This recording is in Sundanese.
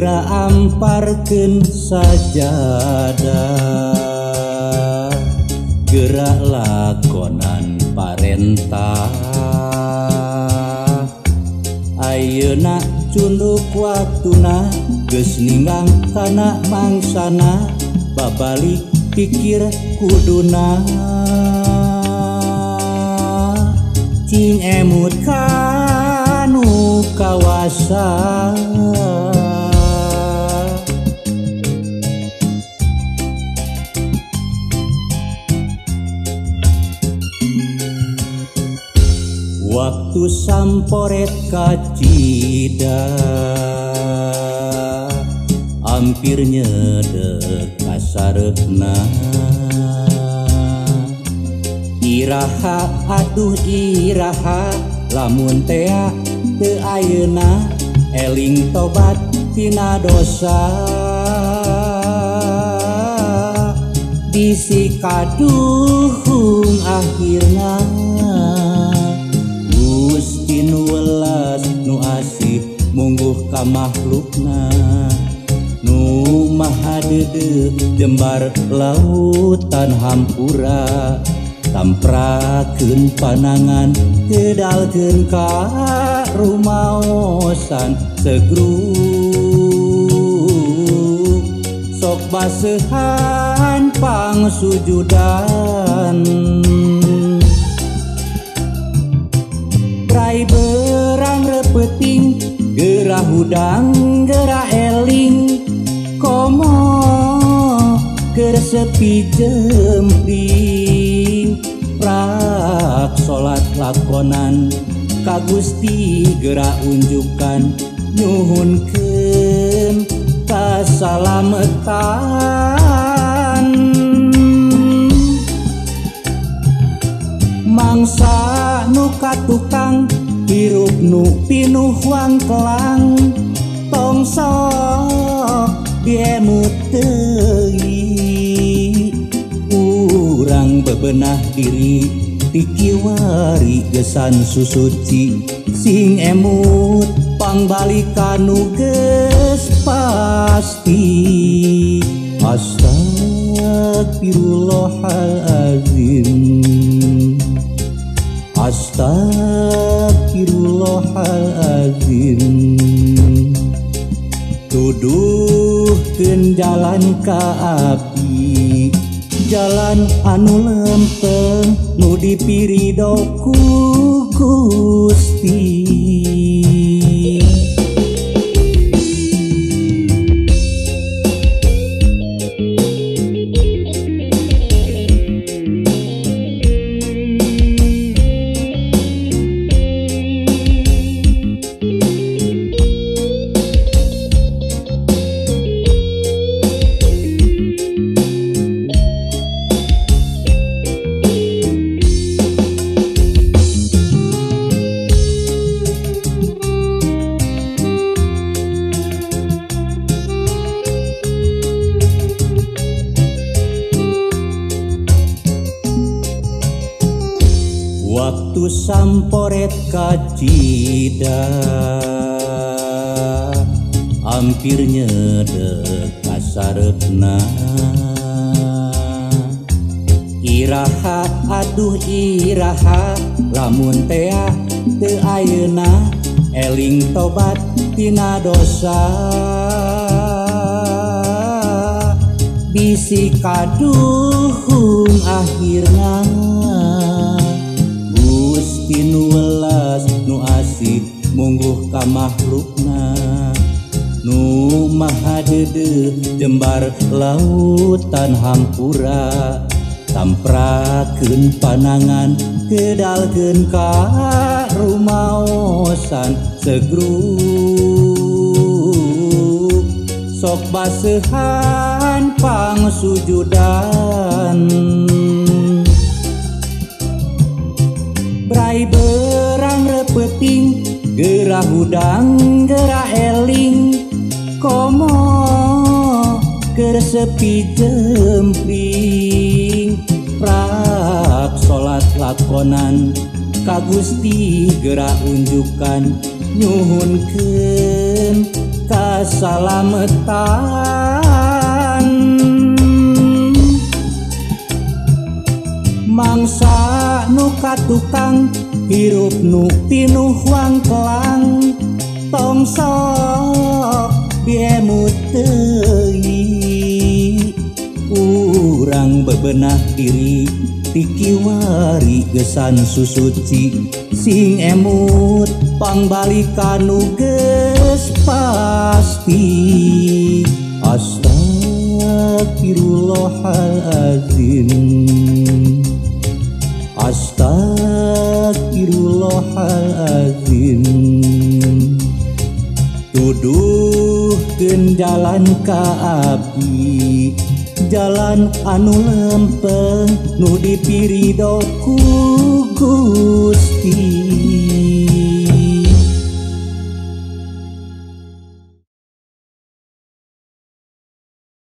gerak amparkeun sajadah, gerak lakonan parentah. Ayeuna cunduk waktuna geus ninggang kana mangsana, babalik pikir kuduna. Cing emut kanu kawasa, waktu samporet kacida, hampir nyedek kasareupna. Iraha atuh iraha, lamun tea teu ayeuna, eling tobat tina dosa. Bisi kaduhung akhirna, Gusti nu welas nu asih mungguh ka makhlukna. Nu maha deudeuh jembar lautan hampura, tamprakeun panangan teudalkeun ka rumaosan segruk. Sok baseuhan pangsujudan, rai berang repeting, gerah hudang gerah eling. Komo keur sepi jempling, prak salat lakonan ka Gusti gerak unjukan, nyuhunkeun kasalametan. Mangsa nu katukang hirup nu pinuh wangkelang, tong sok diemut deui. Urang bebenah diri ti kiwari gesan susuci, sing emut pangbalikan nu geus pasti. Astagfirullahalazim, astagfirullahalazim. Tuduhkeun jalan ka abdi, jalan anu lempeng nu dipiridho ku Gusti. Waktu samporet kacida, hampir nyedek kasareupna. Iraha aduh iraha, lamun tea teu ayeuna, eling tobat tina dosa. Bisi kaduhung akhirna, Gusti nu welas nu asih mungguh ka makhlukna. Nu maha deudeuh jembar lautan hampura, tamprakeun panangan teudalkeun ka rumaosan segruk. Sok baseuhan pangsujudan, brai berang repeting, gerah hudang gerah eling. Komo keur sepi jempling, prak salat lakonan ka Gusti gerak unjukan, nyuhunkeun kasalametan mangsa nu katukang hirup nu pinuh wangkelang tong sok diemut teuing urang bebenah diri tikiwari gesan susuci sing emut pangbalikan nu geus pasti astagfirullahalazim astagfirullahalazim tuduhkeun jalan ka abdi jalan anu lempeng nu dipiridho ku Gusti